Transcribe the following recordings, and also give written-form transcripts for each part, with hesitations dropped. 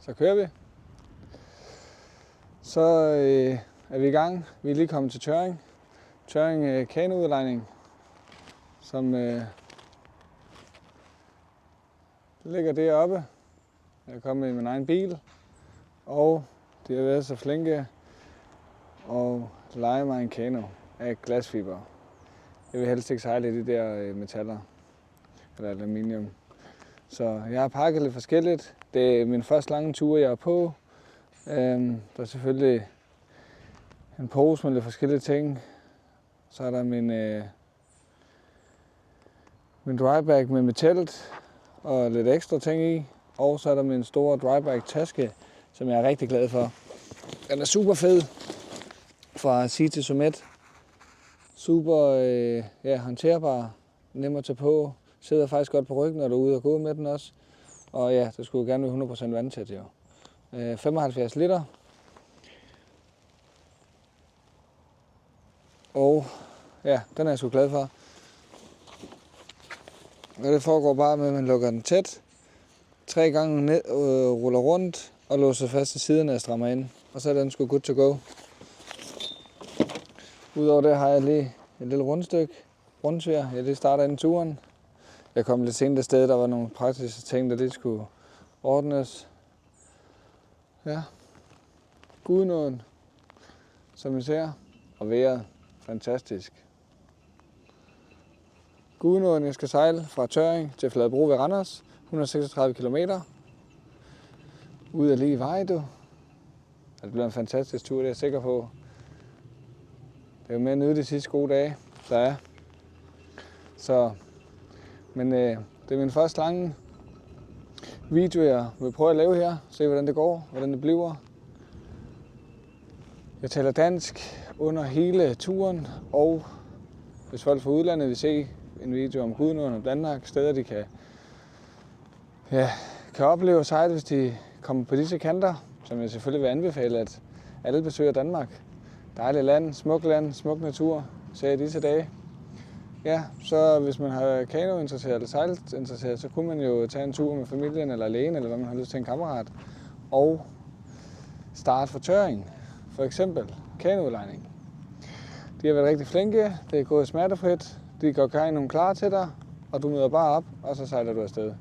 Så kører vi. Så er vi i gang. Vi er lige kommet til Tørring. Tørring kanoudlejning, som ligger deroppe. Jeg er kommet i min egen bil, og de har været så flinke og lege mig en kano af glasfiber. Jeg vil helst ikke sejle i de der metaller eller aluminium. Så jeg har pakket lidt forskelligt. Det er min første lange tur, jeg er på. Der er selvfølgelig en pose med lidt forskellige ting. Så er der min drybag med telt og lidt ekstra ting i. Og så er der min store drybag taske, som jeg er rigtig glad for. Den er super fed fra Sea to Summit. Super håndterbar, nem at tage på. Sidder faktisk godt på ryggen, når du er ude og gå med den også. Og ja, det skulle gerne være 100% vandtæt jo. 75 liter. Og ja, den er jeg sgu glad for. Og det foregår bare med, at man lukker den tæt. 3 gange ned, ruller rundt og låser fast til siderne og strammer ind. Og så er den sgu good to go. Udover det har jeg lige et lille rundsvir. Jeg lige starter inden turen. Jeg kom lidt sent af sted, der var nogle praktiske ting, der lige skulle ordnes. Ja, Gudenåen, som I ser, og vejret, fantastisk. Gudenåen, jeg skal sejle fra Tørring til Fladebro ved Randers, 136 km. Ud af lige vej, du. Det bliver en fantastisk tur, det er jeg sikker på. Det er jo med at nyde de sidste gode dage, der er. Så, men det er min første lange video, jeg vil prøve at lave her. Se, hvordan det går, hvordan det bliver. Jeg taler dansk under hele turen, og hvis folk fra udlandet vil se en video om Gudenåen og Danmark, steder de kan opleve og sejle, hvis de kommer på disse kanter, som jeg selvfølgelig vil anbefale, at alle besøger Danmark. Dejligt land, smuk natur, ser jeg disse dage. Ja, så hvis man har kanointeresseret eller sejlinteresseret, så kunne man jo tage en tur med familien eller alene, eller hvad man har lyst til, en kammerat, og starte for Tørring, for eksempel kanoudlejning. De har været rigtig flinke, det er gået smertefrit, de går kajen klar til dig, og du møder bare op, og så sejler du afsted.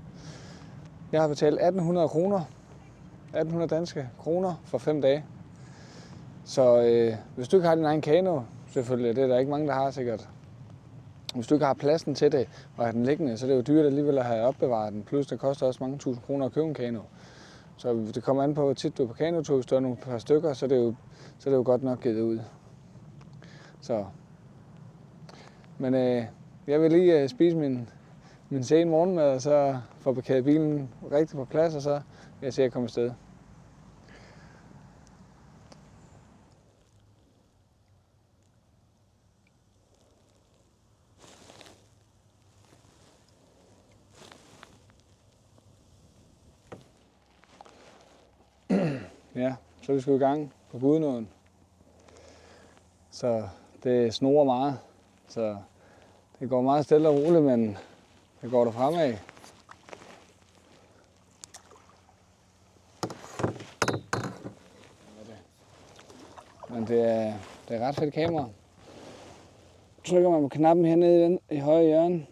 Jeg har betalt 1800 kroner, 1800 danske kroner for 5 dage. Så hvis du ikke har din egen kano, selvfølgelig, det er der ikke mange, der har sikkert. Hvis du ikke har pladsen til det, og har den liggende, så er det jo dyrt alligevel at have opbevaret den. Plus det koster også mange tusind kroner at købe en kano. Så det kommer an på, hvor tit du er på kanotur. Hvis du har nogle par stykker, så er det jo godt nok givet ud. Så. Men jeg vil lige spise min sene morgenmad, og så få parkeret bilen rigtig på plads, og så vil jeg se at komme afsted. Ja, så er vi sgu i gang på Gudenåen. Så det snorer meget, så det går meget stille og roligt, men det går der fremad. Men det er ret fedt kamera. Trykker man på knappen hernede i højre hjørne,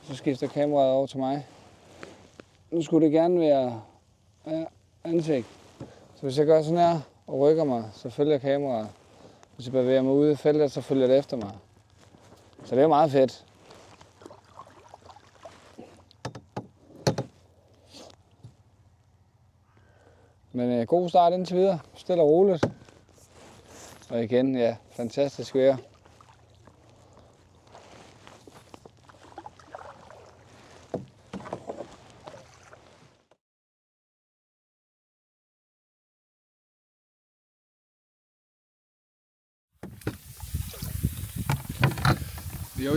så skifter kameraet over til mig. Nu skulle det gerne være ansigt. Så hvis jeg gør sådan her og rykker mig, så følger kameraet. Hvis jeg bevæger mig ude i feltet, så følger det efter mig. Så det er meget fedt. Men god start indtil videre. Stille og roligt. Og igen, ja, fantastisk vejr.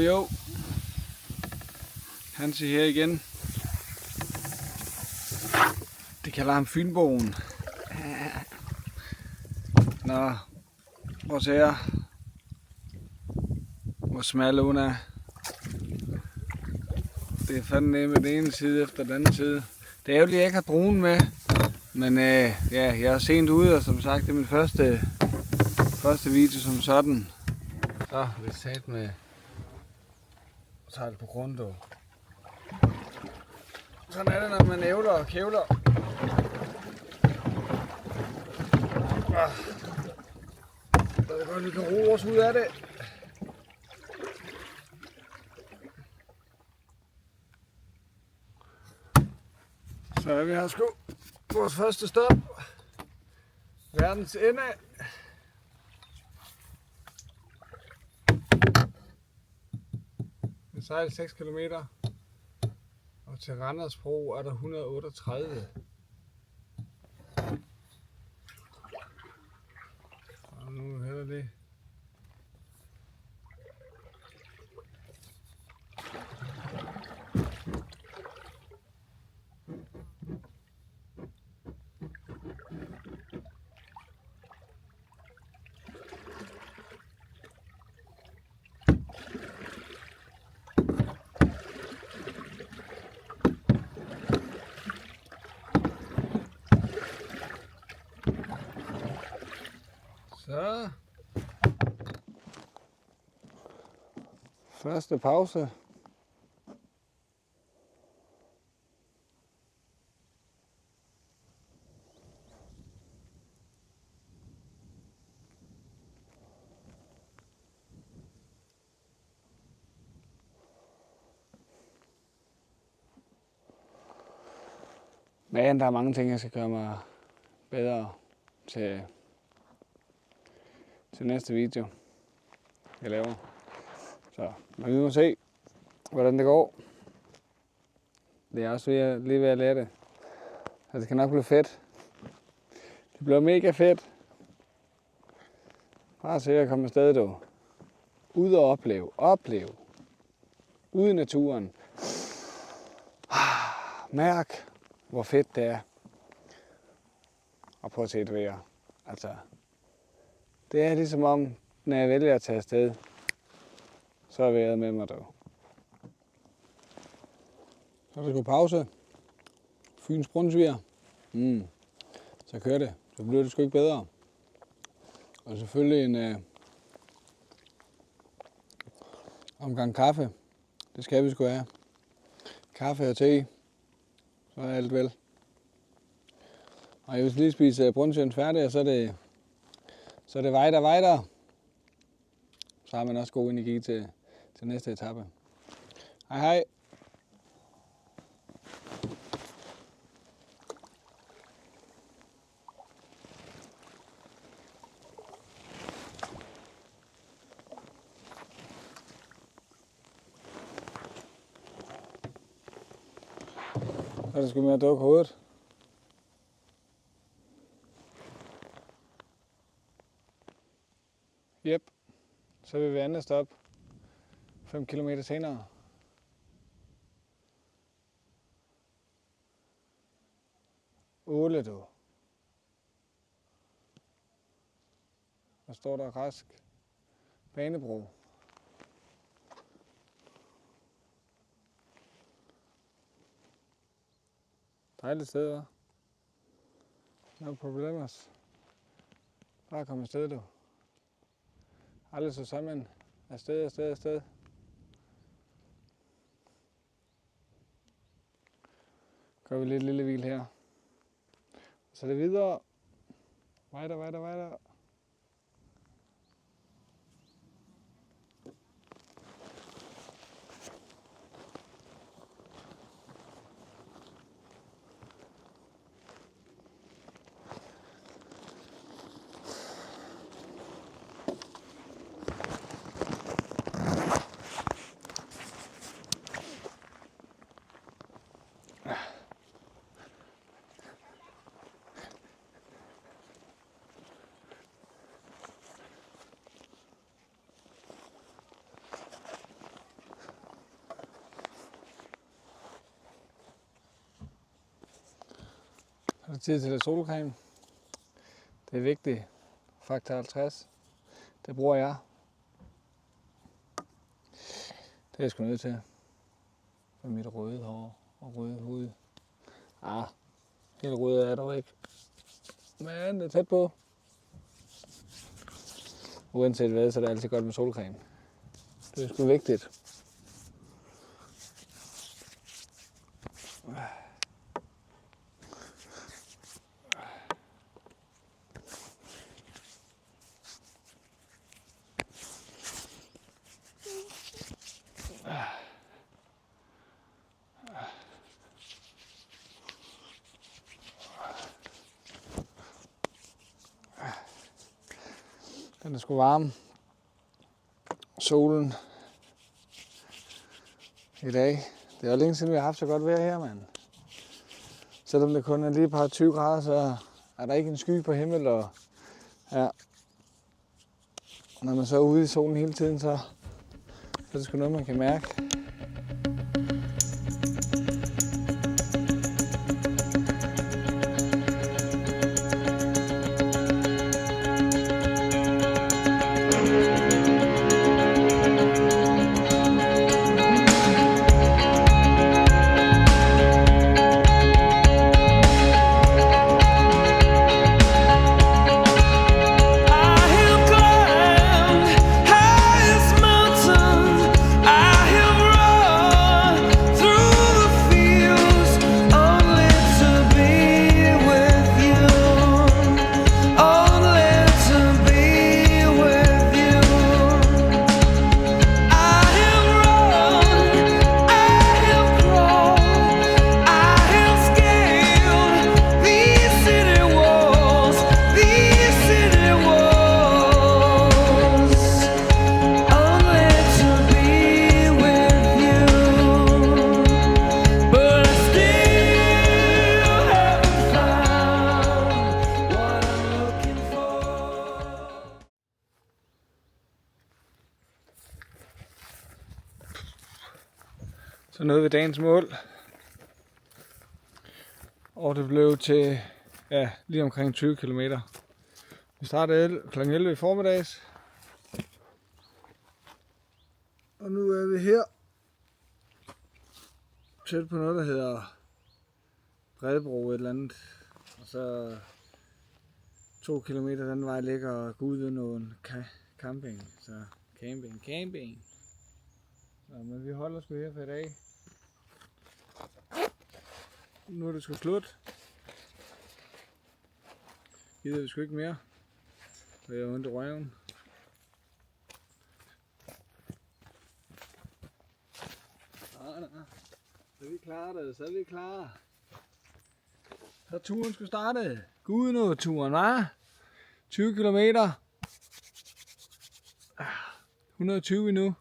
Jo. Hansi her igen. Det kalder ham Fynboen. Nå, prøv at se her. Hvor smal hun er. Det er fandme med den ene side efter den anden side. Det er jo lige, at jeg ikke har dronen med. Men ja, jeg er sent ude, og som sagt, det er min første video som sådan. Så vi sat med sejl på grunde. Sådan er det, når man ævler og kævler. Så er det godt, vi kan roe os ud af det. Så er vi her sgu. Vores første stop. Verdens ende. Vi sejler 6 km. Og til Randersbro er der 138. Og nu hælder det. Så. Første pause. Men der er mange ting, jeg skal gøre mig bedre til næste video, jeg laver. Så men vi må se, hvordan det går. Det er også lige ved at lære det. Så det kan nok blive fedt. Det bliver mega fedt. Bare se at komme afsted, du. Ud og opleve. Ude i naturen. Mærk, hvor fedt det er. Og prøv at se det vejr. Altså, det er ligesom om, når jeg vælger at tage afsted, så er vejret med mig, dog. Så er der sgu pause. Fyns Brunsviger. Så kører det. Så bliver det sgu ikke bedre. Og selvfølgelig en omgang kaffe. Det skal vi sgu have. Kaffe og te. Så er alt vel. Og jeg vil lige spise brunsvigeren færdig, og så er det vejder. Så har man også god energi til næste etape. Hej. Så er det sgu med at dukke hovedet. Yep. Så vil vi andet stop 5 km senere. Åle, du. Der står der rask. Banebro. Dejligt sted, hva'? No problemers. Bare kom afsted, du. Aldrig så sammen. Afsted. Gør vi lidt lille hvil her. Så er det videre. Vejder. Så er det tid til lidt solcreme. Det er vigtigt. Faktor 50. Det bruger jeg. Det er jeg sgu nødt til. For mit røde hår og røde hud. Helt røde er dog ikke. Men det er tæt på. Uanset hvad, så er det altid godt med solcreme. Det er sgu vigtigt. Den er sgu varm. Solen i dag. Det er jo længe siden, vi har haft så godt vejr her, mand. Selvom det kun er lige et par 20 grader, så er der ikke en sky på himmel. Og ja. Når man så er ude i solen hele tiden, så er det sgu noget, man kan mærke. Så nåede vi dagens mål. Og det blev til lige omkring 20 km. Vi startede kl. 11 i formiddags. Og nu er vi her. Tæt på noget, der hedder Bredebro et eller andet. Og så 2 km den vej ligger Gudvenåen camping. Så camping. Så, men vi holder sgu her for i dag. Nu er det sgu slut. Gider vi sgu ikke mere. Og jeg har ondt i røven. Så er vi klar det, så er vi klar. Så turen skulle starte. Gudvenåturen, hva'? 20 km. 120 endnu.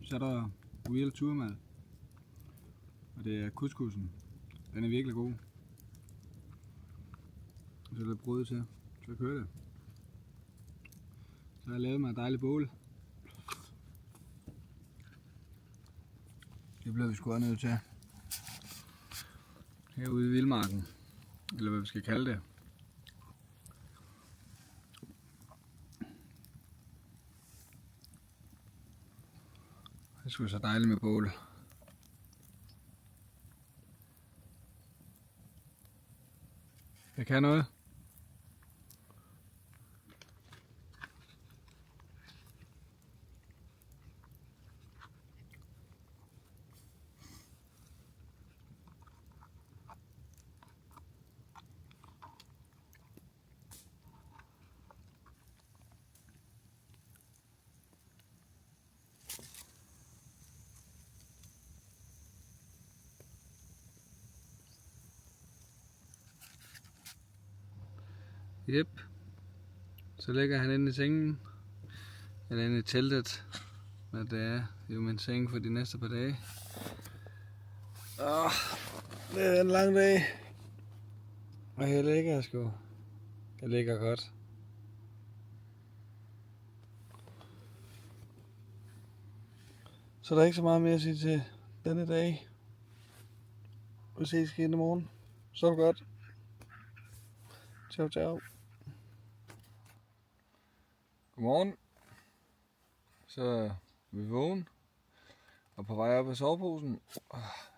Så er der real turmad, og det er couscousen. Den er virkelig god. Og så er der brød til, så kører det. Så har jeg lavet mig et dejligt bål. Det bliver vi sgu også nødt til. Herude i vildmarken, eller hvad vi skal kalde det. Det er sgu så dejligt med bål. Det kan noget. Jep. Så ligger han inde i sengen. Eller inde i teltet. Men det er jo min seng for de næste par dage. Det er en lang dag. Og jeg ligger sgu. Jeg ligger godt. Så der er ikke så meget mere at sige til denne dag. Vi ses igen i morgen. Sov godt. Ciao, ciao. Godmorgen. Så er vi vågen. Og på vej op af soveposen.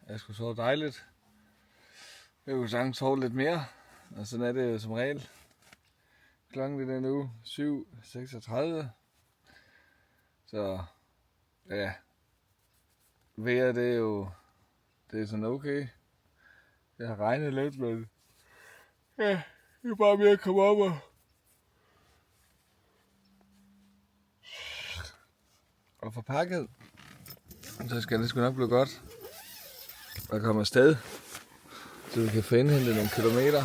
Jeg skulle sove dejligt. Jeg kunne sagtens sove lidt mere. Og sådan er det jo som regel. Klokken er nu 7:36. Så ja. Vejret det er jo. Det er sådan okay. Det har regnet lidt, men ja, det er bare mere at komme op og få pakket. Så skal det sgu nok blive godt at komme afsted, så vi kan få indhentet nogle kilometer.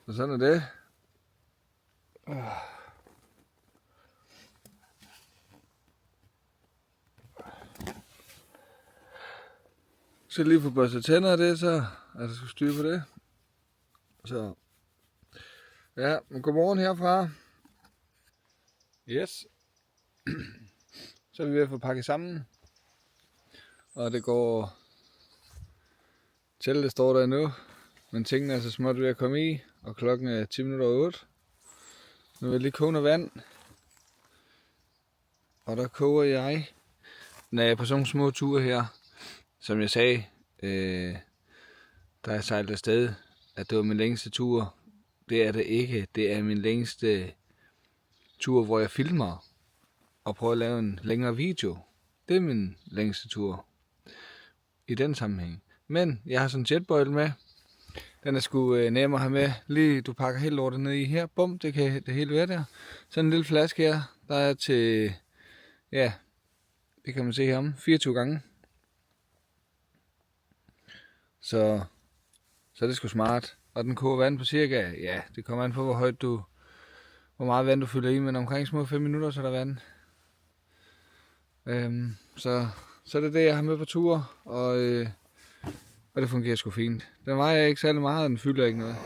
Så sådan er det. Så lige få børstet tænder af det, så er der sgu styr på det. Så ja, men godmorgen herfra. Yes. Så er vi ved at få pakket sammen. Og det går. Teltet står der nu. Men tingene er så småt ved at komme i. Og klokken er 8:10. Nu vil jeg lige koge noget vand. Og der koger jeg. Når jeg er på sådan nogle små ture her. Som jeg sagde. Da jeg sejlede afsted. At det var min længste tur. Det er det ikke. Det er min længste tur, hvor jeg filmer. Og prøver at lave en længere video. Det er min længste tur. I den sammenhæng. Men jeg har sådan en jetboil med. Den er sgu nemmere at have med. Lige du pakker helt lortet ned i her. Bum, det kan det hele være der. Sådan en lille flaske her. Der er til, ja, det kan man se her om. 24 gange. Så er det sgu smart. Og den koger vand på cirka, ja, det kommer an på hvor meget vand du fylder i. Men omkring små 5 minutter, så er der vand. Så er det det, jeg har med på tur. Og det fungerer sgu fint. Den vejer ikke særlig meget, og den fylder ikke noget.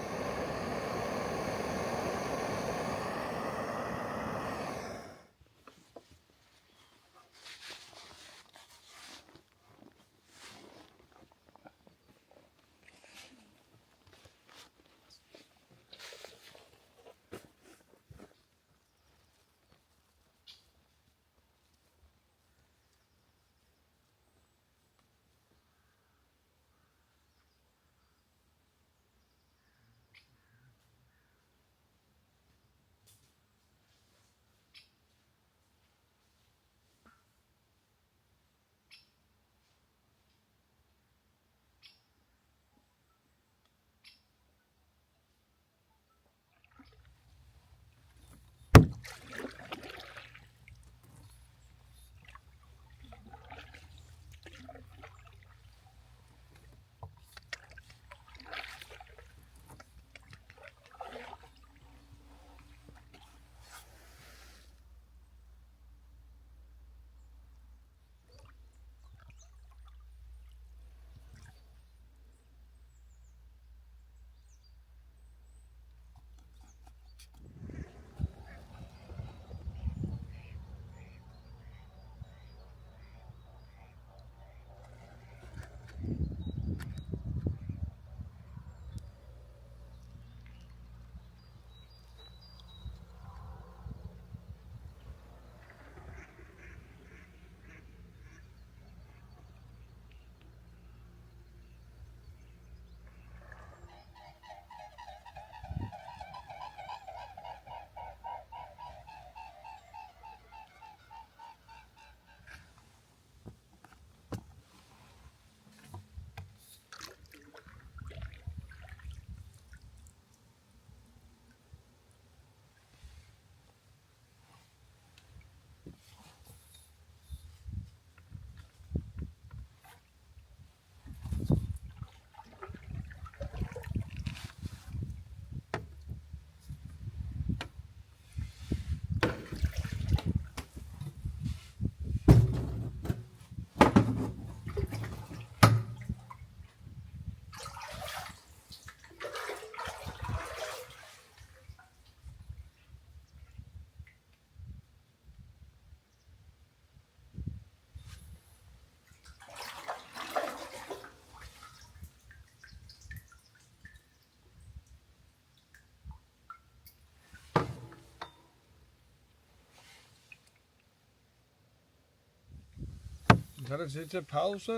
så er det tid til pause.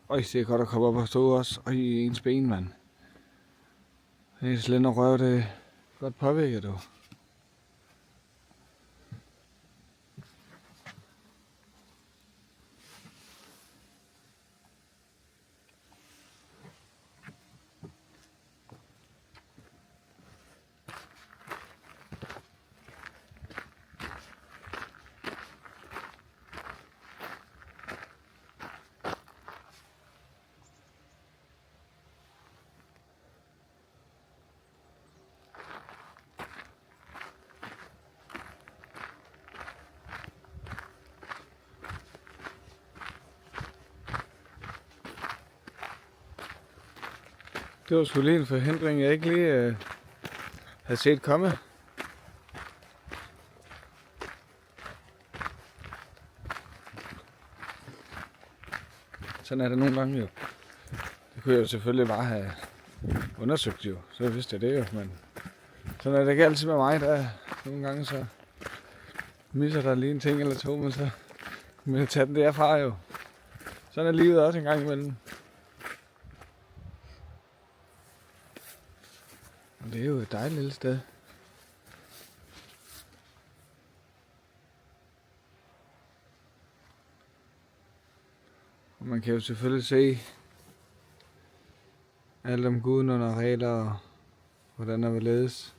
Øj, det er godt at komme op og stå også. Øj, ens ben, mand. Ens lænd og røv, det er godt påvirket, du. Det var sgu lige en forhindring, jeg ikke lige havde set komme. Sådan er det nogle gange jo. Det kunne jeg jo selvfølgelig bare have undersøgt jo. Så vidste jeg det jo, men sådan er det ikke altid med mig. Der nogle gange så misser der lige en ting eller to, men så må jeg tage den derfra jo. Sådan er livet også en gang imellem. Og det er jo et dejligt lille sted. Og man kan jo selvfølgelig se alt om guden under regler og hvordan der vil ledes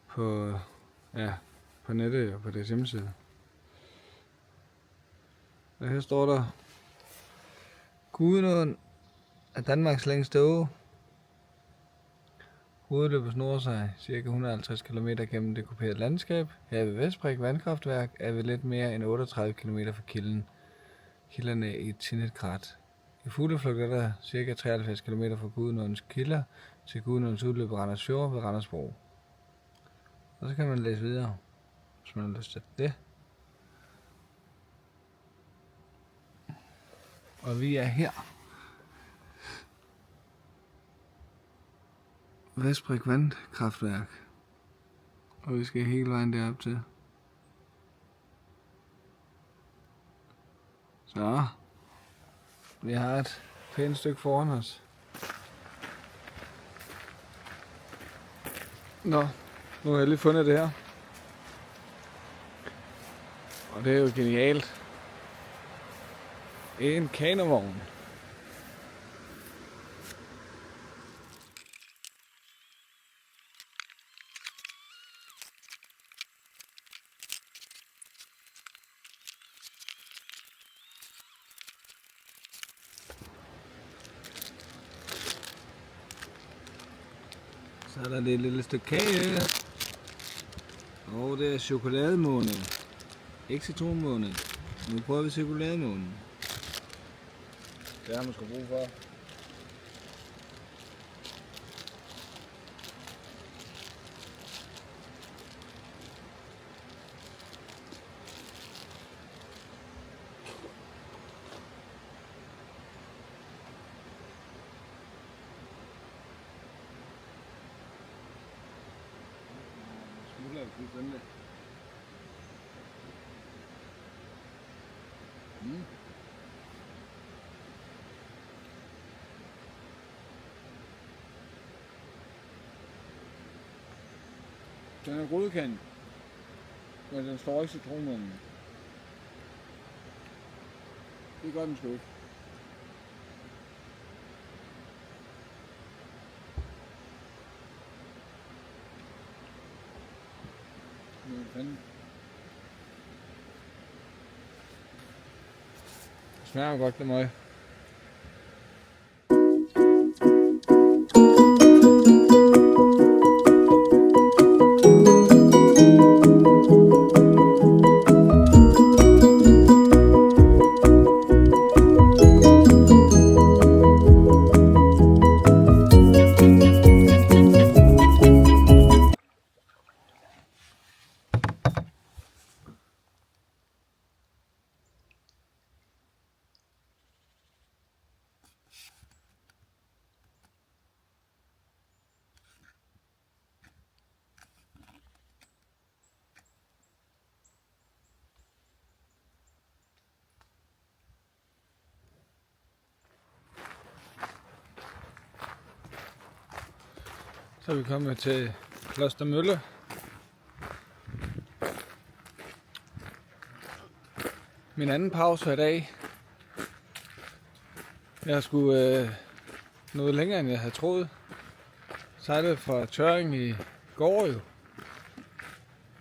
på, på nettet og på deres hjemmeside. Og her står der: Gudenåen er Danmarks længste å. Hovedløbet snor sig ca. 150 km gennem det kuperede landskab. Her ved Vestbræk vandkraftværk er vi lidt mere end 38 km fra kilden. Kilderne er i et tinnet krat. I fugleflugt er der ca. 73 km fra Gudenåens kilder til Gudenåens udløb ved Randers Fjord ved Randersbro. Og så kan man læse videre, hvis man har lyst til det. Og vi er her. Vestbræk vandkraftværk. Og vi skal hele vejen derop til. Så. Vi har et pænt stykke foran os. Nå, nu har jeg lige fundet det her. Og det er jo genialt. En kanovogn. Så er der det lille stykke kage. Og det er chokolademåne. Ikke citronmåne. Nu prøver vi chokolademånen. Det har man sgu brug for. Smuldrer fuldstændig. Den er godkendt, men den står ikke citronmånen. Det gør den sgu ikke. Det smager godt, det møg. Så er vi kommet til Klostermølle. Min anden pause i dag. Jeg skulle noget længere, end jeg havde troet. Sejlede fra Tørring i går jo.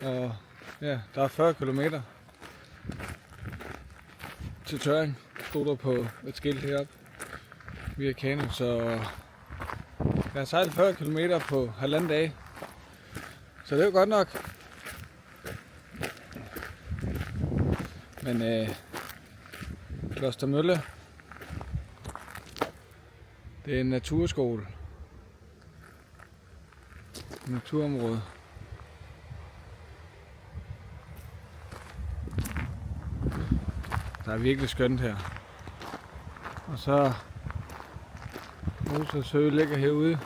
Og ja, der er 40 kilometer til Tørring. Stod der på et skilt heroppe via Kano, så jeg har sejlet 40 kilometer på halvanden dag. Så det er jo godt nok. Men Klostermølle, det er en naturskole. Naturområde. Der er virkelig skønt her. Og så Moses Sø ligger herude.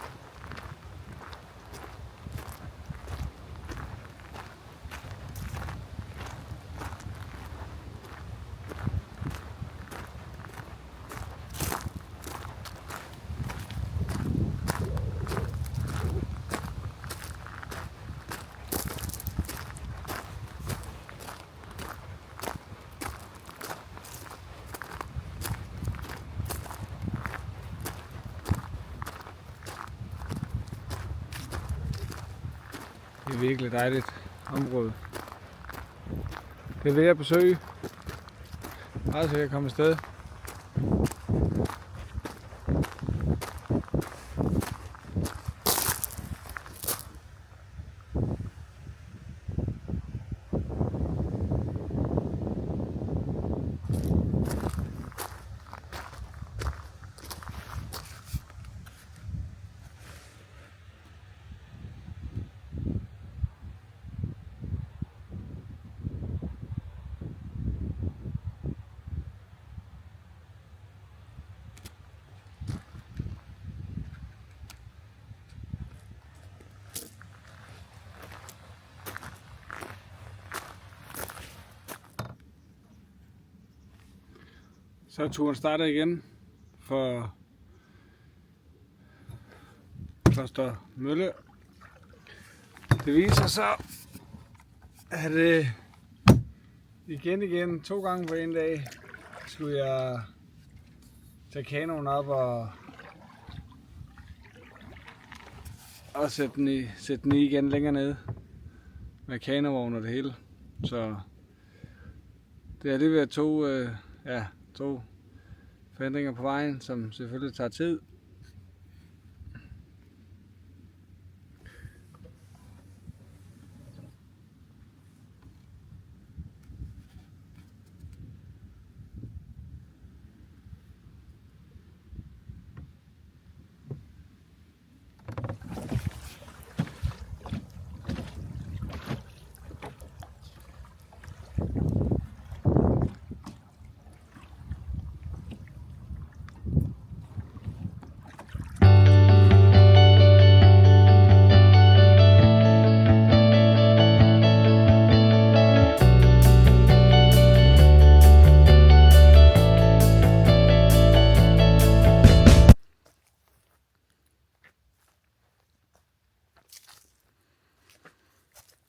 Det er virkelig dejligt område. Det er ved at besøge. Meget sikkert at komme afsted. Så er turen starter igen for Klostermølle. Det viser sig, at igen 2 gange på en dag skulle jeg tage kanoen op og sætte den i igen længere nede med kanovogn og det hele. Så det er alligevel to forhindringer på vejen, som selvfølgelig tager tid.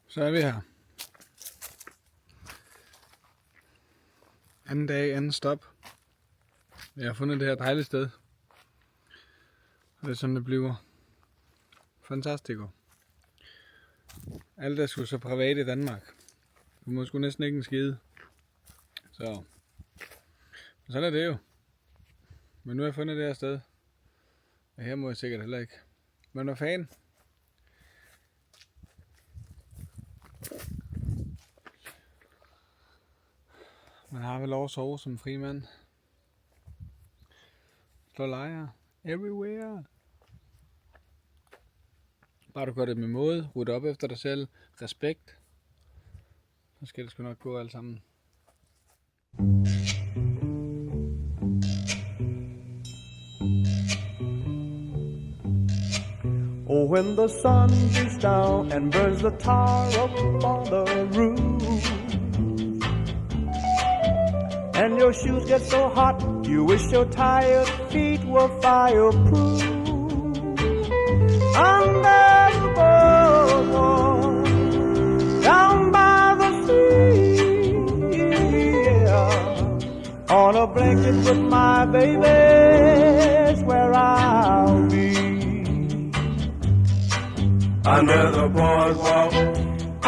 Så er vi her. Anden dag, anden stop. Jeg har fundet det her dejlige sted. Og det er sådan, det bliver. Fantastisk. Alt er sgu så privat i Danmark. Du må sgu næsten ikke en skide. Så. Men sådan er det jo. Men nu har jeg fundet det her sted. Og her må jeg sikkert heller ikke. Men hvad fanden? Man har vel lov at sove som fri mand. Slå lejre. Everywhere. Bare du gør det med måde. Rydde op efter dig selv. Respekt. Så skal det sgu nok gå alt sammen. Oh, when the sun beats down and burns the tar up on the roof, and your shoes get so hot, you wish your tired feet were fireproof. Under a blanket with my baby's where I'll be. Under the boardwalk,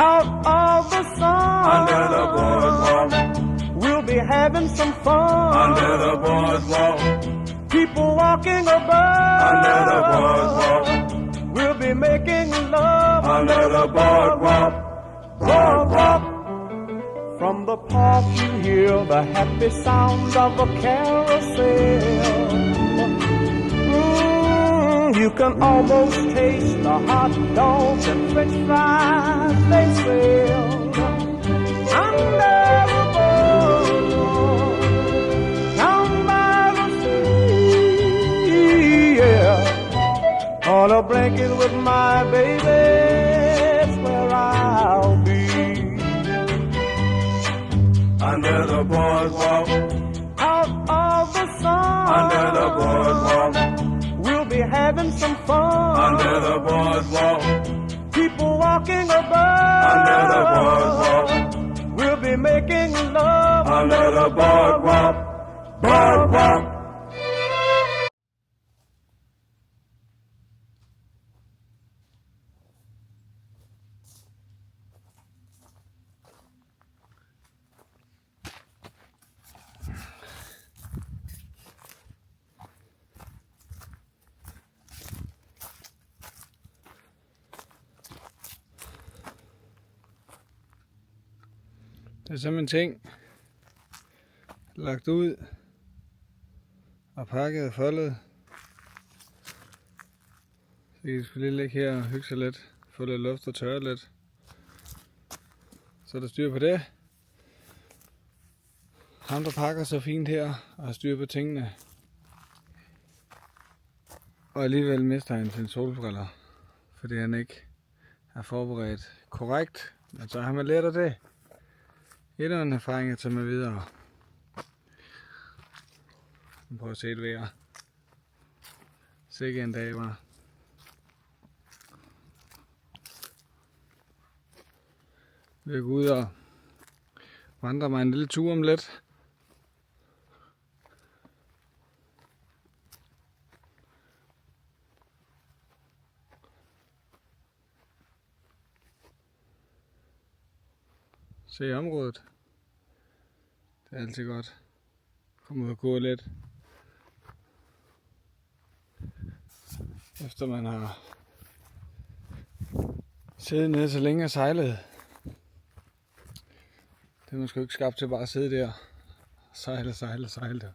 out of the sun. Under the boardwalk, we'll be having some fun. Under the boardwalk, people walking above. Under the boardwalk, we'll be making love. Under the boardwalk, boardwalk. From the park you hear the happy sound of a carousel. You can almost taste the hot dogs and french fries they sell. Under the boardwalk, down by the sea, yeah. On a blanket with my baby, it's where I'll be. Under the boardwalk, out of the sun. Under the boardwalk, we'll be having some fun. Under the boardwalk, people walking above. Under the boardwalk, we'll be making love. Under the boardwalk, boardwalk. Det er simpelthen ting lagt ud og pakket og foldet. Så kan I selvfølgelig ligge her og hygge sig lidt, få lidt luft og tørre lidt. Så er der styr på det. Ham der pakker så fint her og har styr på tingene. Og alligevel mister han sine solbriller, fordi han ikke har forberedt korrekt. Men så har man lært af det. Endnu en erfaring at tage med videre. Prøv at se et vejr. Sikke en dag var. Vi vil gå ud og vandre mig en lille tur om lidt. Se området. Det er altid godt. Kom ud og gå lidt. Efter man har siddet nede så længe og sejlet. Det er man sgu ikke skabt til bare at sidde der. Sejle.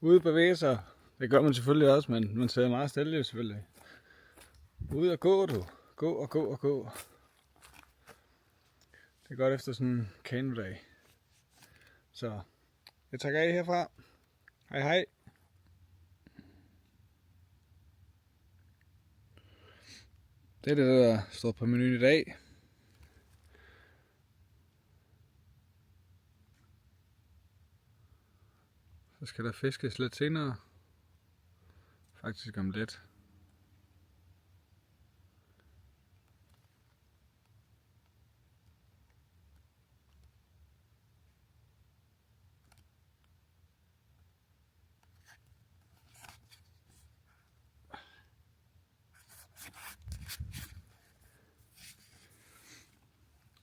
Ude bevæge sig. Det gør man selvfølgelig også, men man sidder meget stille jo selvfølgelig. Ud og gå du. Gå. Det er godt efter sådan en kanodag. Så jeg tager af herfra. Hej. Det er det, der står på menuen i dag. Så skal der fiskes lidt senere. Faktisk om lidt.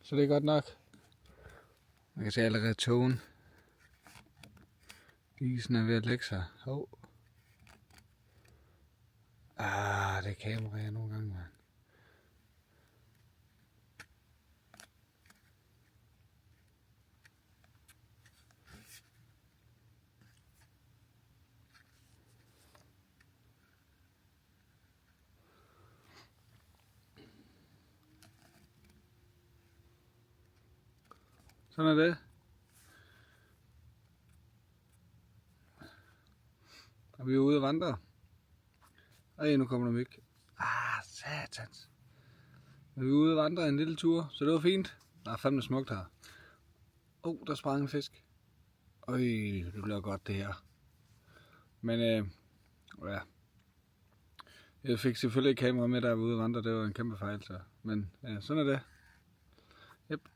Så det er godt nok. Man kan se allerede togen. Isen er ved at lægge sig. Det er kameraer nogle gange, man. Sådan er det. Og vi er ude at vandre. Nu kommer der myg. Satans. Vi er ude at vandre en lille tur, så det var fint. Der er fandme smukt her. Der sprang en fisk. Det bliver godt det her. Men ja. Jeg fik selvfølgelig ikke kamera med, der var ude at vandre. Det var en kæmpe fejl, så. Men ja, sådan er det. Yep.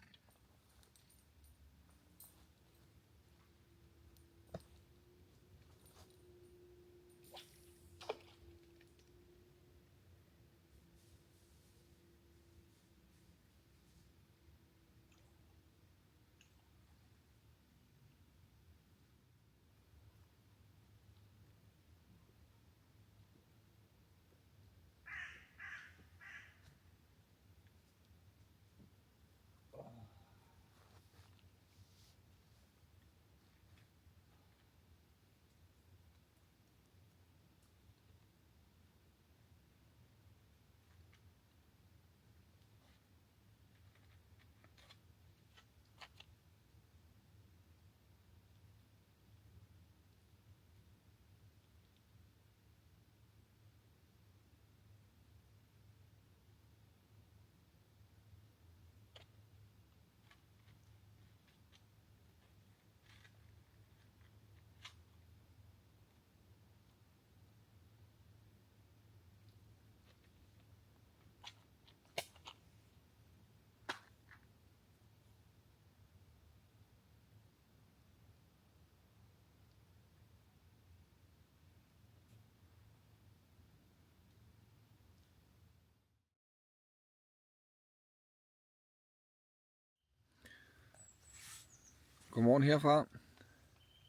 Godmorgen herfra.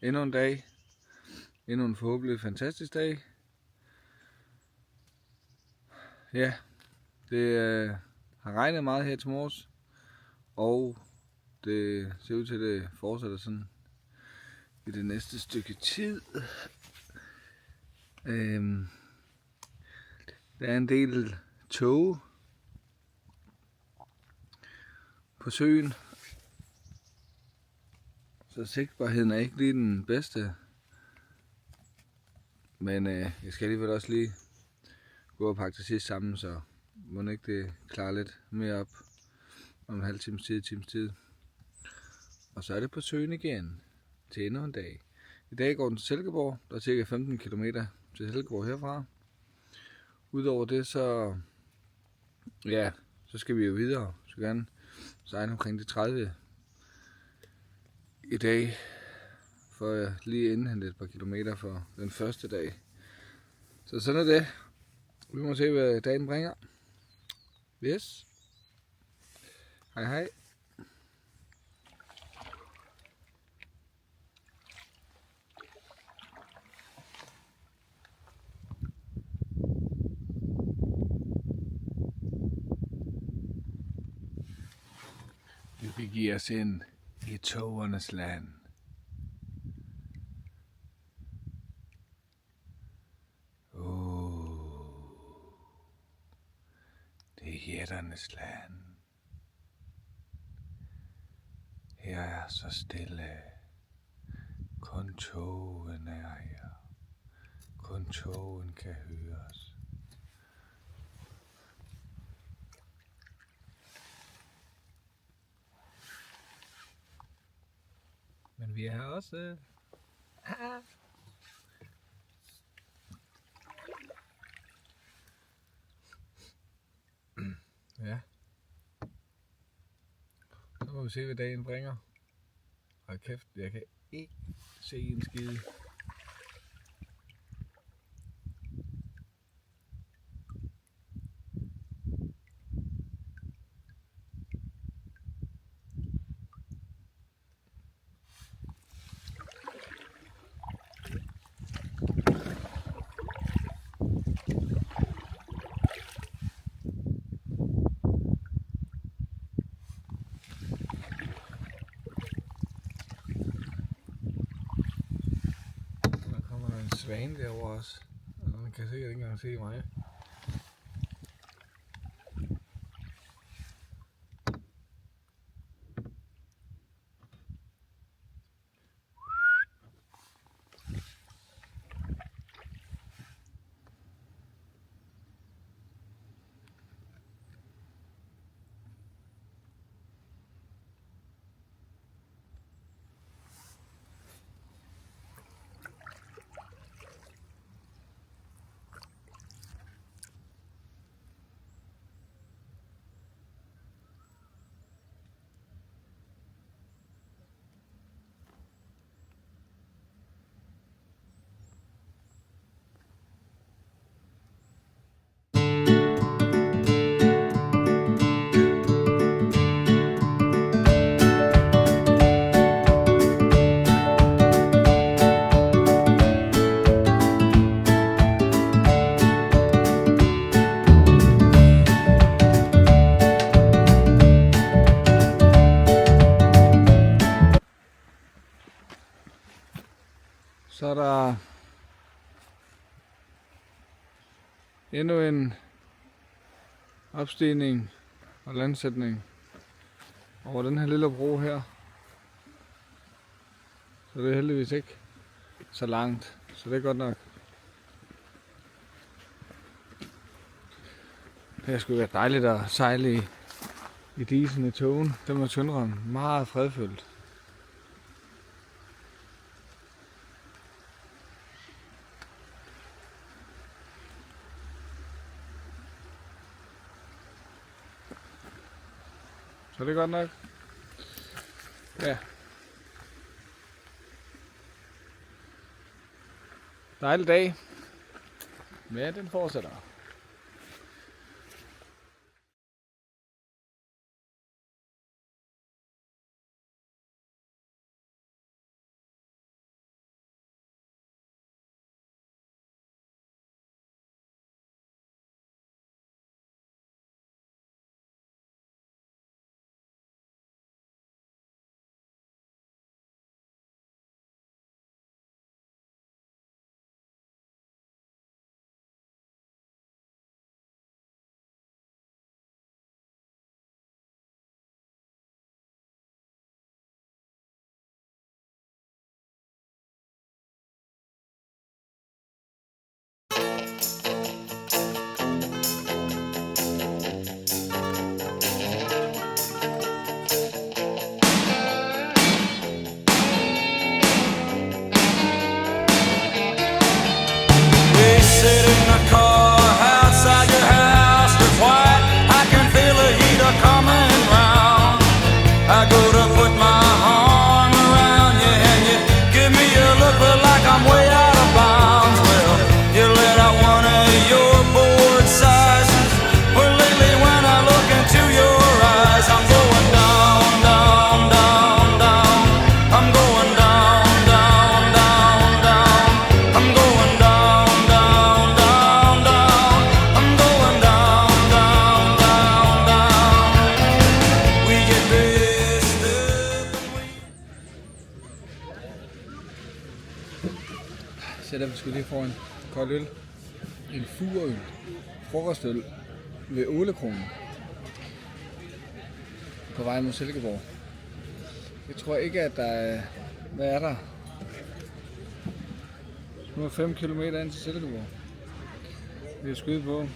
Endnu en dag. Endnu en forhåbentlig fantastisk dag. Ja, det har regnet meget her til morges. Og det ser ud til, at det fortsætter sådan i det næste stykke tid. Der er en del tåge på søen. Så sigtbarheden er ikke lige den bedste. Men jeg skal alligevel også lige gå og pakke det sidst sammen, så må ikke det klare lidt mere op om en halv times tid, Og så er det på søen igen til endnu en dag. I dag går den til Silkeborg. Der er cirka 15 km til Silkeborg herfra. Udover det, så skal vi jo videre. Så gerne sejle omkring de 30 i dag, for jeg lige indhente et par kilometer for den første dag. Så sådan er det. Vi må se, hvad dagen bringer. Yes. Hej hej. Vi begiver os ind i tågernes land. Det er jætternes land. Her er så stille. Kun tågen er her. Kun tågen kan høres. Men vi er her også. Ja. Så må vi se, hvad dagen bringer. Hold kæft, jeg kan ikke se en skide. Svane derovre også. Man kan sikkert ikke engang se mig. Så er der endnu en opstigning og landsætning over den her lille bro her. Så det er heldigvis ikke så langt, så det er godt nok. Det skulle være dejligt at sejle i disen i tågen. Den var Tøndren meget fredfyldt. Så det er godt nok. Ja. Dejlig dag. Men den fortsætter. sætter vi sgu lige foran kold øl. En furøl. Frokostøl ved Ålekronen. På vej mod Silkeborg. Jeg tror ikke, at der er... Hvad er der? Nu er 5 km ind til Silkeborg. Vi har skyde på.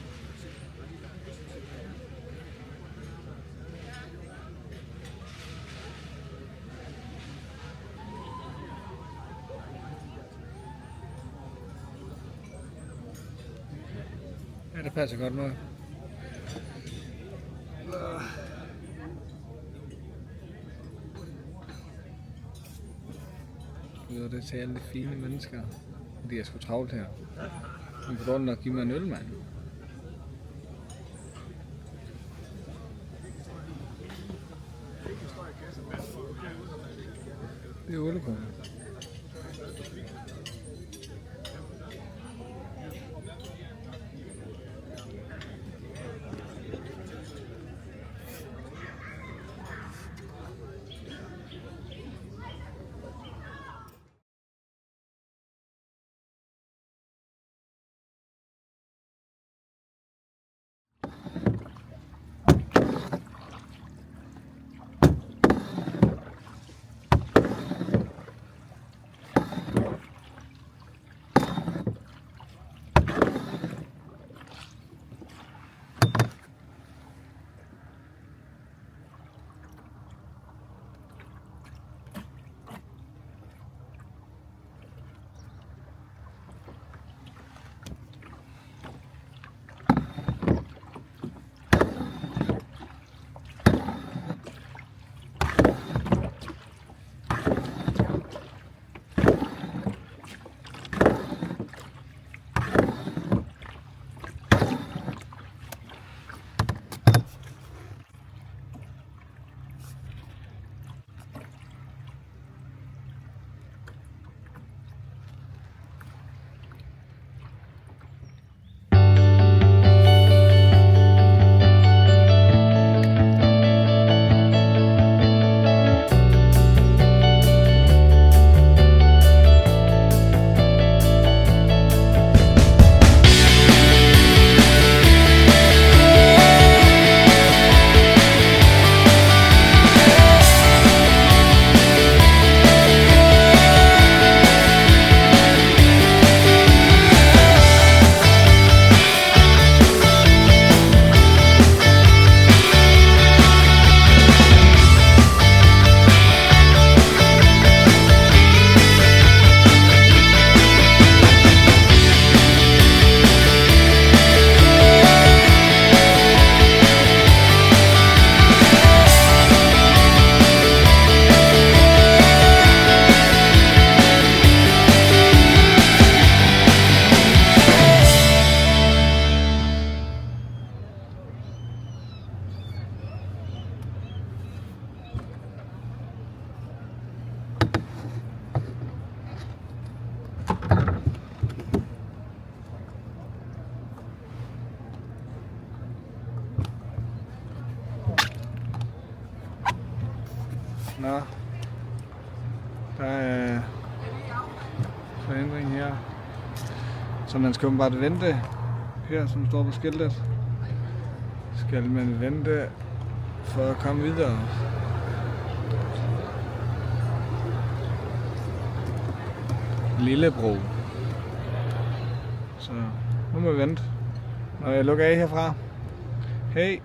Ja, det passer godt nok. Det er til alle de fine mennesker. De er sgu travlt her. Men får du nok give mig en øl, mand? Det er 8 kroner. Nå, der er forhindring her, så man skal åbenbart vente her, som står på skiltet. Skal man vente for at komme videre. Lillebro. Så nu må vi vente, når jeg lukker af herfra. Hej!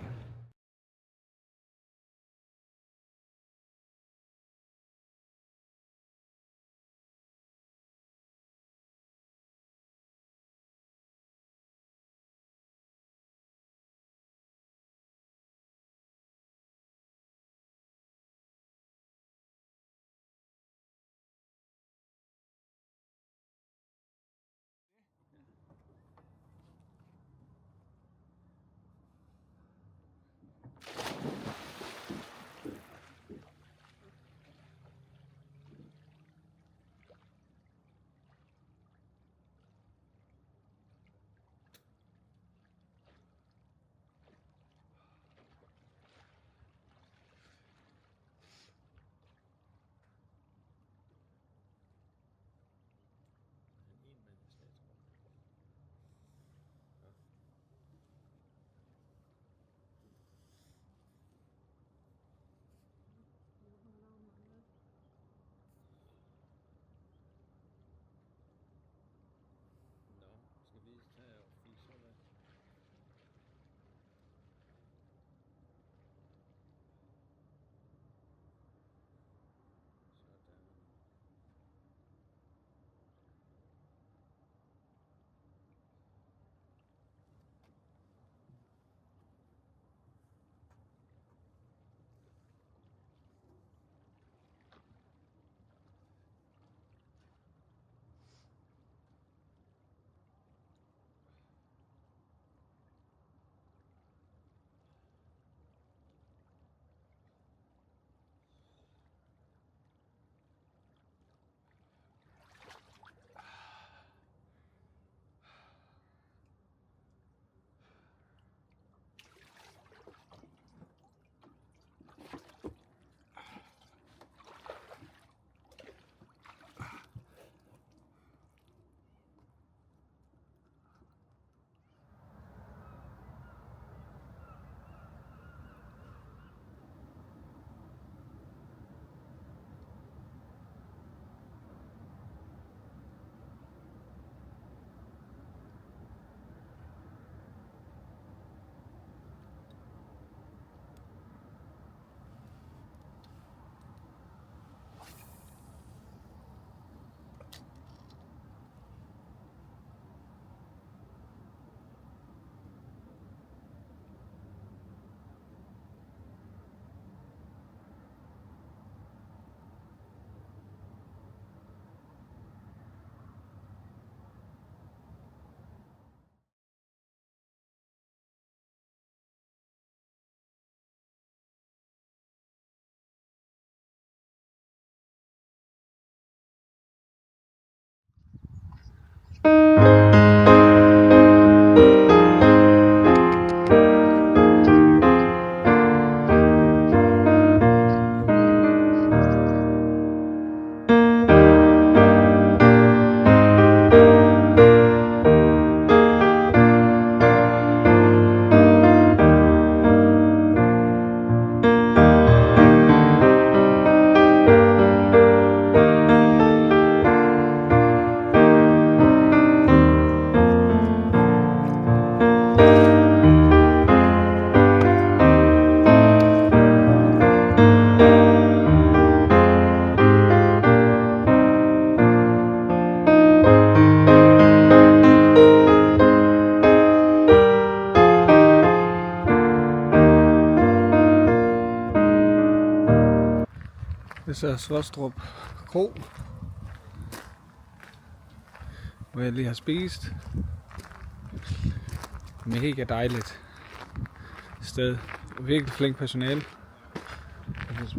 Det er så Slostrup Kro, hvor jeg lige har spist. Mega dejligt sted. Virkelig flink personale. Og hvis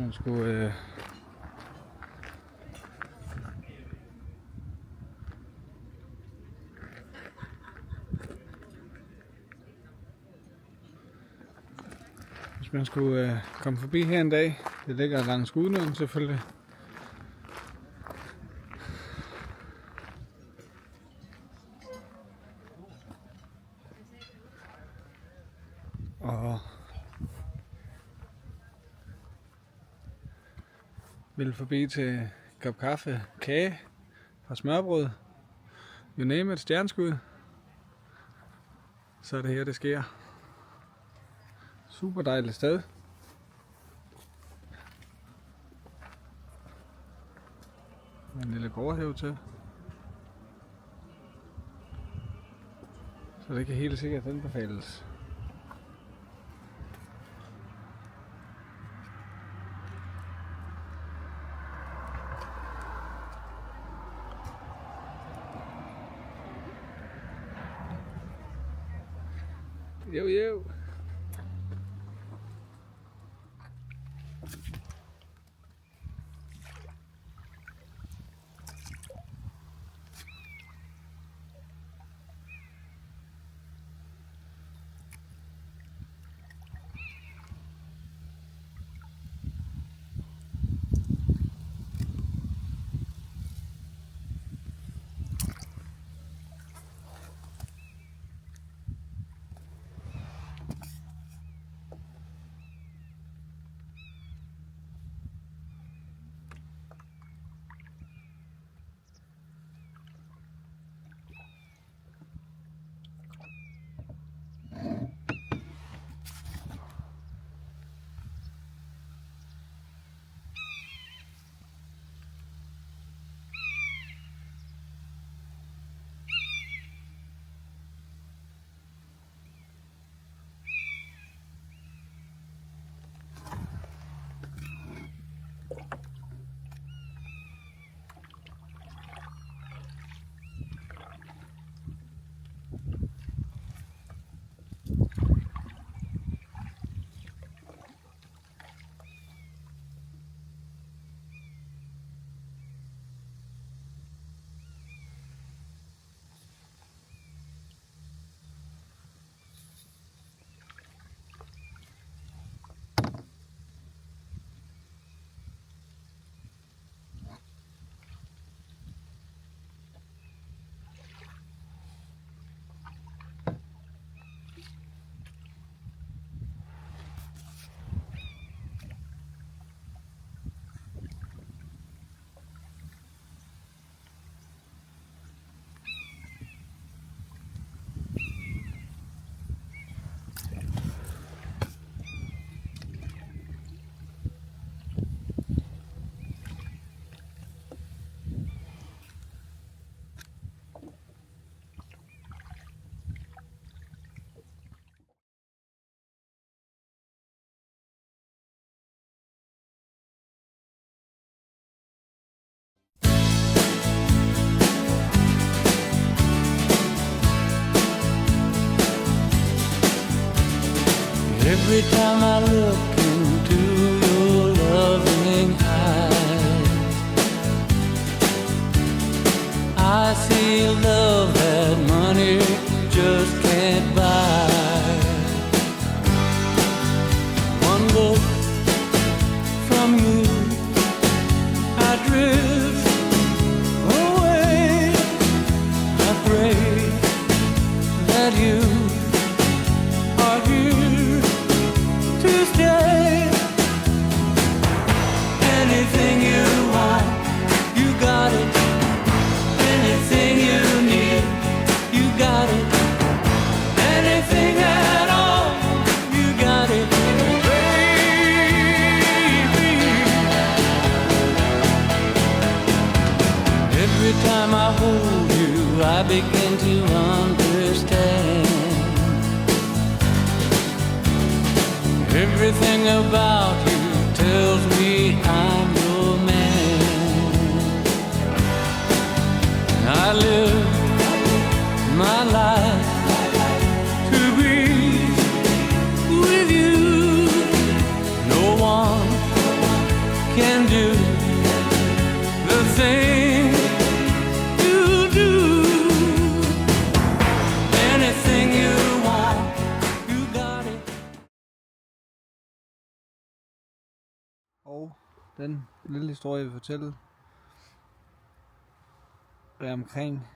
man skulle komme forbi her en dag. Det ligger langs Gudnåen selvfølgelig. Og vil forbi til kop kaffe, kage og smørbrød. You name it, stjerneskud. Så er det her, det sker. Super dejligt sted. Med en lille gårdhave til. Så det kan helt sikkert anbefales. Jo. Every time I look into your loving eyes, I see love that money just can't buy. One look from you, I drift away. I pray that you are here to stay. Anything you want, you got it. Anything you need, you got it. Anything at all, you got it, baby. Every time I hold you, I begin to understand. Everything about you tells me I'm your can do the thing you do. Anything you want, you got it. Og den lille historie, jeg vil fortælle, er omkring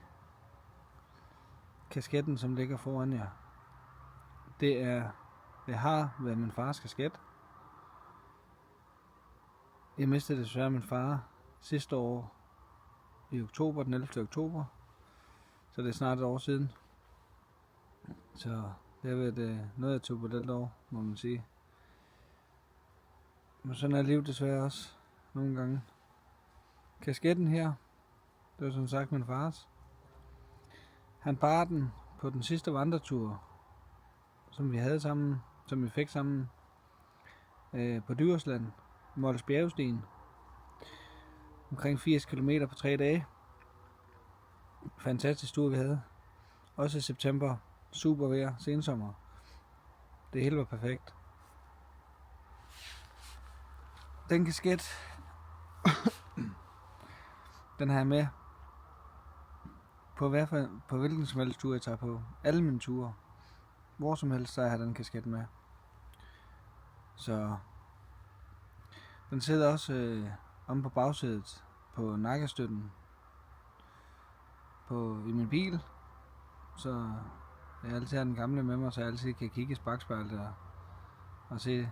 kasketten, som ligger foran jer. Det har været min fars kasket. Jeg mistede desværre min far sidste år i oktober, den 11. oktober. Så det er snart et år siden. Så det har været noget af turbulent år, må man sige. Men sådan er livet desværre også nogle gange. Kasketten her, det var som sagt min fars. Han bar den på den sidste vandretur, som vi havde sammen, som vi fik sammen på Djursland, Mols Bjergstien. Omkring 80 km på 3 dage. Fantastisk tur vi havde. Også i september, super vejr, sensommer. Det hele var perfekt. Den kasket, den har jeg med på hvilken som helst tur jeg tager på. Alle mine ture. Hvor som helst, så har jeg den kasket med. Så den sidder også omme på bagsædet på nakkestøtten i min bil. Så jeg altid har den gamle med mig, så jeg altid kan kigge i bakspejlet og se,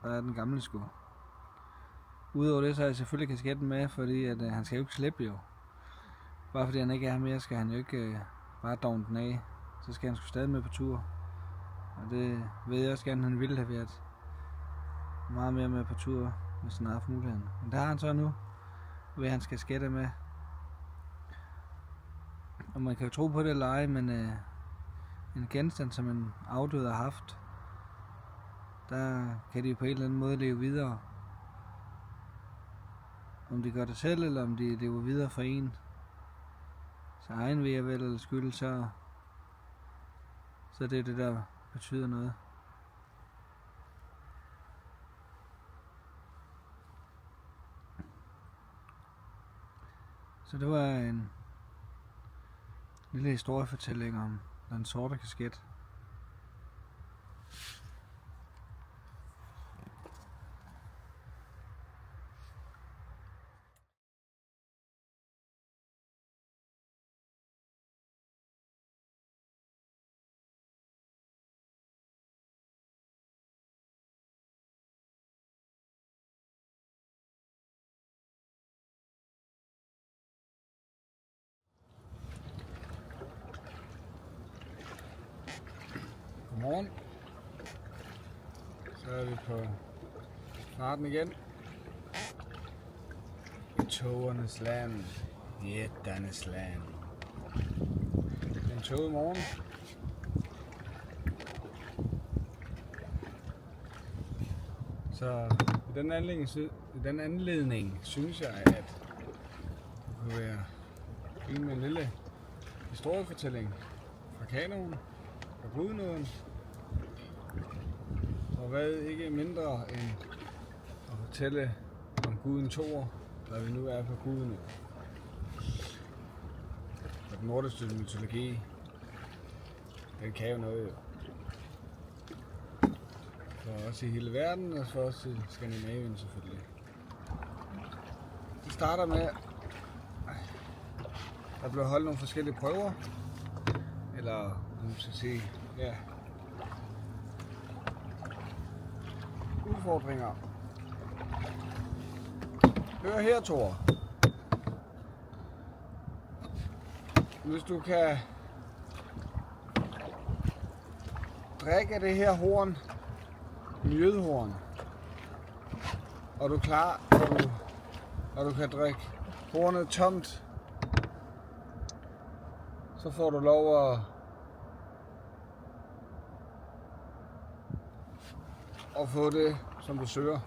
der er den gamle sgu. Udover det, så har jeg selvfølgelig kasketten med, fordi at, han skal jo ikke slippe jo. Bare fordi han ikke er her mere, skal han jo ikke bare dogne den af. Så skal han sgu stadig med på tur. Og det ved jeg også gerne, han ville have været meget mere med på tur, hvis han havde haft muligheden. Men det har han så nu, ved han skal skætte med. Og man kan jo tro på det eller ej, men en genstand, som en afdød har haft, der kan de jo på en eller anden måde leve videre. Om de gør det selv, eller om de lever videre for en. Så egen ved vel eller skyld, så det er det, der betyder noget. Så det var en lille historiefortælling om den sorte kasket. Godmorgen. Så er vi på farten igen. I togernes land. Jætternes land. Det er en tog i morgen. Så i den anledning synes jeg, at det kunne være fint med en lille historiefortælling fra kanoen. Og Gudenåen. Og hvad ikke mindre end at fortælle om Guden Thor, når vi nu er på Gudenåen. Og den nordiske mytologi, den kan jo noget jo. For os i hele verden, og for os i Skandinavien selvfølgelig. Det starter med, der blev holdt nogle forskellige prøver, eller man skal sige, ja, udfordringer. Hør her, Thor. Hvis du kan drikke det her horn, mjødhorn, og du er klar, og du kan drikke hornet tomt, så får du lov at få det, som du søger.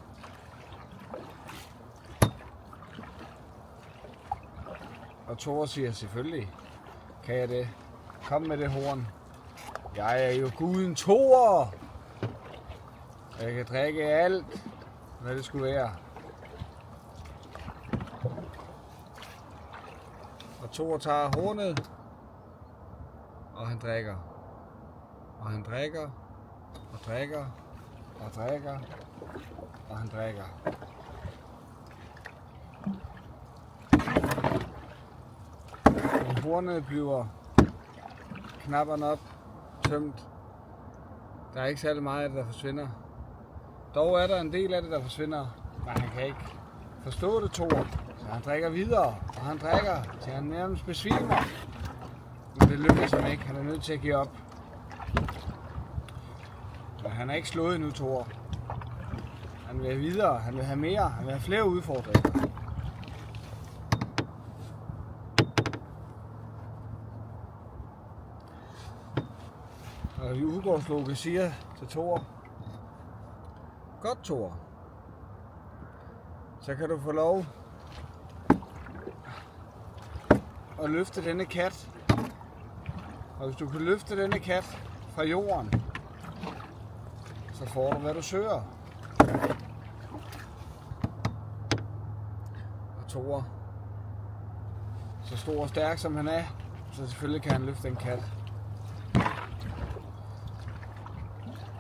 Og Thor siger selvfølgelig, kan jeg det? Kom med det horn. Jeg er jo Guden Thor. Jeg kan drikke alt, hvad det skulle være. Og Thor tager hornet, og han drikker. Og han drikker, og drikker, og drikker, og han drikker. Og hornet bliver knapperne op, tømt. Der er ikke særlig meget af det, der forsvinder. Dog er der en del af det, der forsvinder, men han kan ikke forstå det, Thor. Så han drikker videre, og han drikker, til han nærmest besvimer. Men det lykkes ham ikke. Han er nødt til at give op. Men han er ikke slået endnu, Thor. Han vil videre, han vil have mere, han vil have flere udfordringer. Og Udgårdsloke siger til Thor: godt, Thor. Så kan du få lov at løfte denne kat. Og hvis du kan løfte denne kat fra jorden, så får du, hvad du søger. Og Thor, så stor og stærk som han er, så selvfølgelig kan han løfte en kat.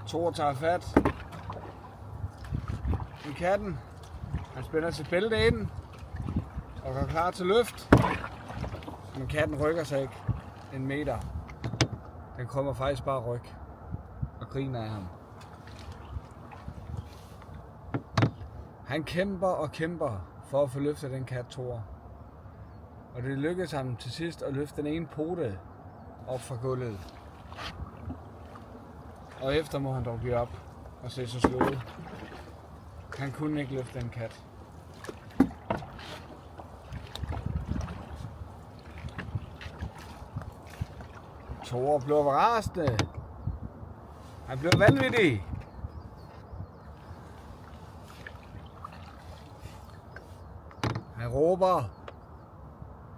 Thor tager fat i katten. Han spænder sit bælte ind og går klar til løft. Men katten rykker sig ikke en meter. Den kommer faktisk bare ryg og griner af ham. Han kæmper og kæmper for at få løftet den kat, Thor. Og det lykkedes ham til sidst at løfte den ene pote op fra gulvet. Og efter må han dog give op og se sig slået. Han kunne ikke løfte en kat. Thor blev rasende. Han blev vanvittig. Han råber: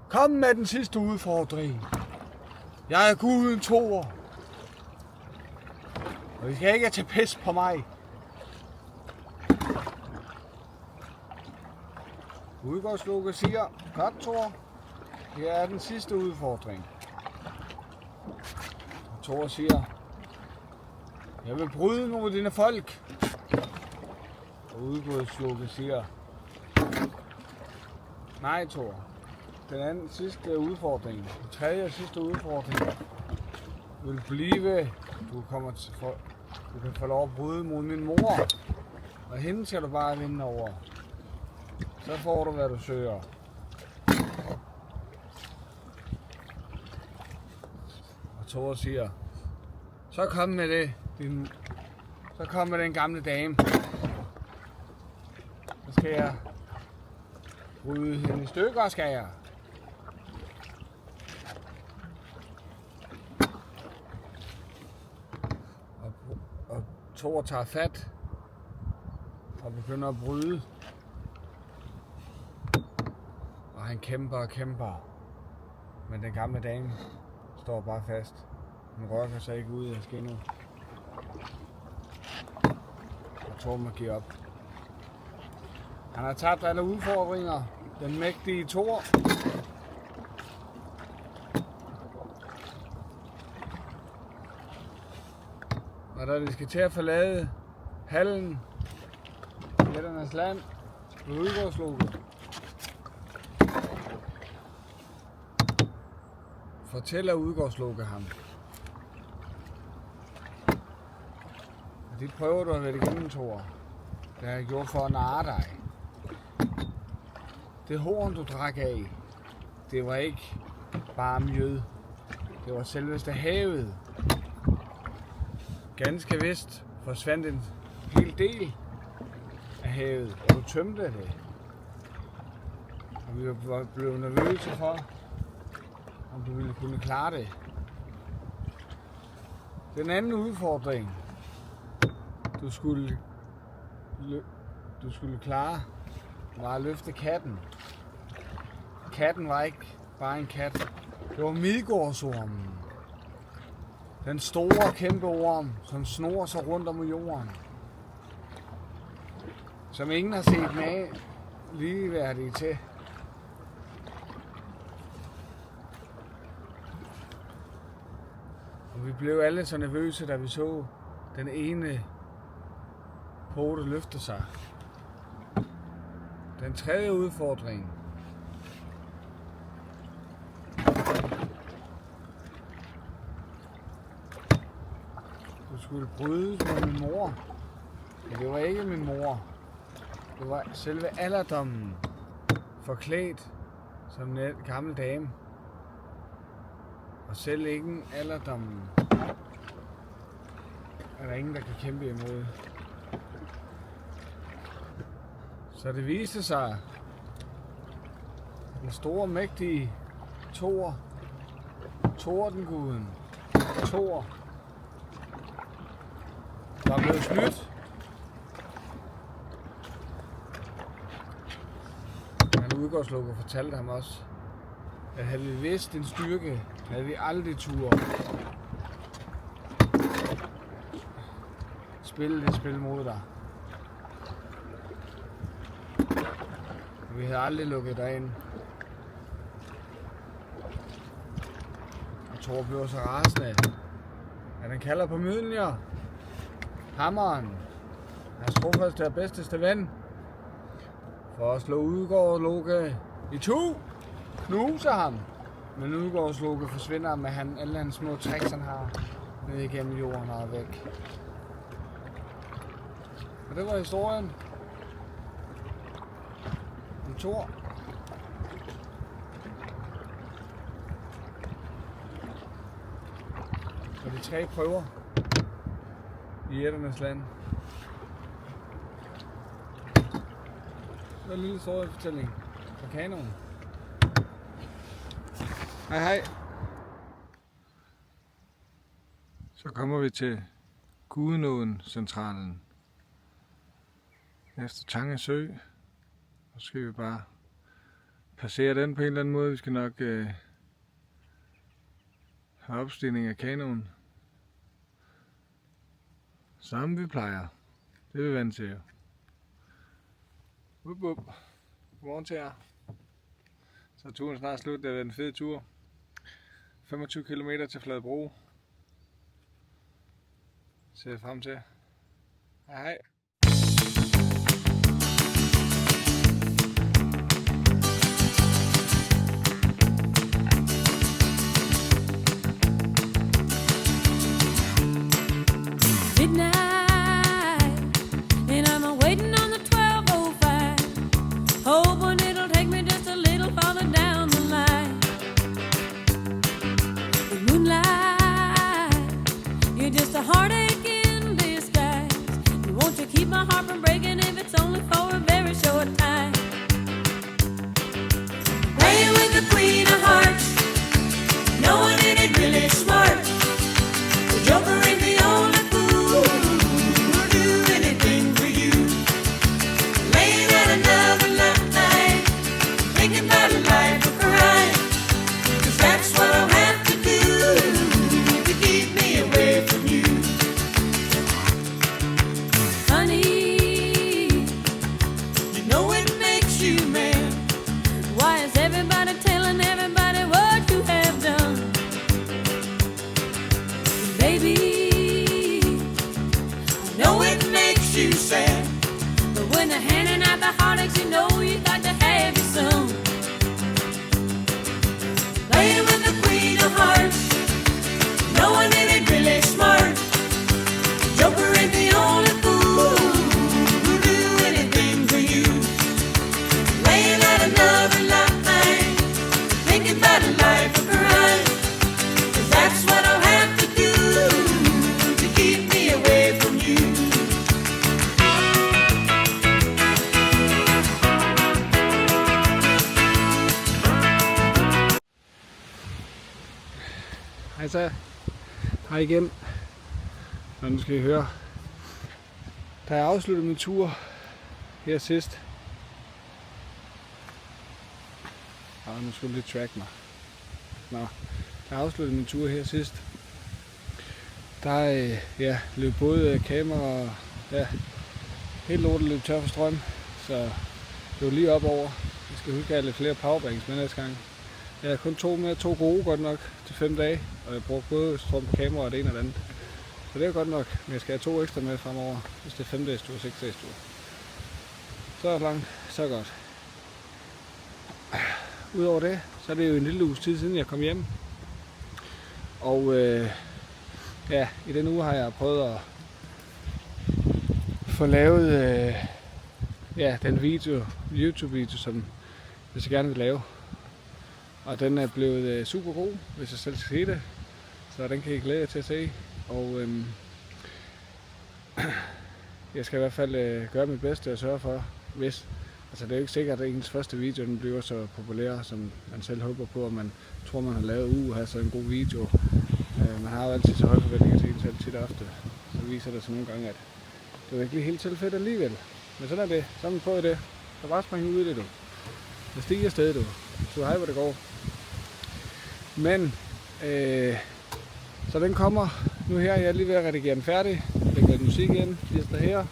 kom med den sidste udfordring. Jeg er guden Thor. Og I skal ikke tage pis på mig. Udgårdsloke siger: godt, Thor. Her er den sidste udfordring. Og Thor siger: jeg vil bryde nogle af dine folk. Og Udgårdsloke siger: nej, Thor. Den anden sidste udfordring, den tredje og sidste udfordring, vil blive, du kan få lov at bryde mod min mor. Og hende skal du bare vinde over. Så får du, hvad du søger. Og Thor siger: så kom med det, så kom med den gamle dame. Så skal jeg bryde hende i stykker, skal jeg. Og Thor tager fat og begynder at bryde. Og han kæmper og kæmper. Men den gamle dame står bare fast. Hun rykker sig ikke ud af skinnet. Og Thor må give op. Han har tabt alle udfordringer. Den mægtige Thor. Og da de skal til at forlade hallen i Jætternes land, ved Udgårdsloke, fortæller Udgårdsloke ham: det prøver du at være igennem, Thor. Det har jeg gjort for at narre dig. Det horn, du drak af, det var ikke bare mjød. Det var selveste havet. Ganske vist forsvandt en hel del af havet, og du tømte det. Og vi var blevet nervøse for, om du ville kunne klare det. Den anden udfordring, du skulle klare, var at løfte katten. Katten var ikke bare en kat. Det var Midgårdsormen. Den store kæmpe orm, som snor sig rundt om jorden. Som ingen har set med ligeværdige til. Og vi blev alle så nervøse, da vi så den ene pote løfte sig. Den tredje udfordring. Du skulle brydes med min mor. Men det var ikke min mor. Det var selve alderdommen. Forklædt som en gammel dame. Og selv ikke alderdommen er der ingen, der kan kæmpe imod. Så det viste sig, den store, mægtige Thor, Tordenguden, Thor, var blevet snydt. Han udgårdslukker fortalte ham også, at havde vi vidst din styrke, havde vi aldrig tur spille det spil mod dig. Vi havde aldrig lukket dig ind. Og Thor blev så rasende, at han kalder på Mjølnir, hammeren, hans trofaste og bedsteste ven, for at slå Udgårdsloke i to, knuse ham. Men Udgårdsloke forsvinder med alle hans små tricks, han har ned igennem jorden og væk. Og det var historien om Thor. Og de 3 prøver i jætternes land. Det var en lille historiefortælling fra kanonen. Hej hej. Så kommer vi til Gudenåen-centralen. Efter Tange Sø. Så skal vi bare passere den på en eller anden måde. Vi skal nok have opstigning af kanonen. Som vi plejer. Det er vi vant til. Godmorgen til jer. Så er turen snart slut. Det har været en fed tur. 25 km til Fladbro. Ser jeg frem til. Hej hej. Hej så. Hej igen. Og nu skal I høre. Da jeg afsluttede min tur her sidst. Nu skulle jeg lige track mig. Da jeg afsluttede min tur her sidst. Der løb både kamera og helt lortet løb tør for strøm. Så det var lige op over. Jeg skal huske at have lidt flere powerbanks med næste gang. Jeg har kun to gode godt nok til 5 dage, og jeg bruger både strøm på kamera og det ene og det andet. Så det er godt nok, men jeg skal have 2 ekstra med fremover, hvis det er 5-dages tur og 6-dages tur. Så langt, så godt. Udover det, så er det jo en lille uges tid siden jeg kom hjem. Og ja, i den uge har jeg prøvet at få lavet den YouTube-video, som jeg så gerne vil lave. Og den er blevet super god, hvis jeg selv skal se det. Så den kan I glæde jer til at se. Og jeg skal i hvert fald gøre mit bedste og sørge for, hvis... Altså det er jo ikke sikkert, at ens første video den bliver så populær, som man selv håber på, og man tror, man har lavet have så en god video. Man har jo altid så høje forventninger til en selv tit og ofte. Så viser det så nogle gange, at det er ikke lige helt tilfældet alligevel. Men sådan er det. Så har man prøvet det. Så bare springe ud i det, du. Det stiger afsted, du. Så hej, hvor det går. Men, så den kommer nu her. Jeg er lige ved at redigere den færdig. Lægger lidt musik ind. Lister her.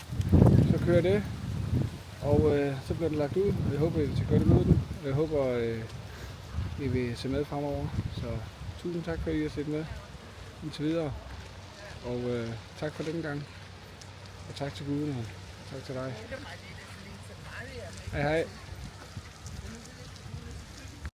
Så kører det. Og så bliver den lagt ud. Jeg håber, I vil godt imod den. Jeg håber, I vil se med fremover. Så tusind tak for, at I har set med indtil videre. Og tak for den gang. Og tak til Guden, og tak til dig. Hej hej.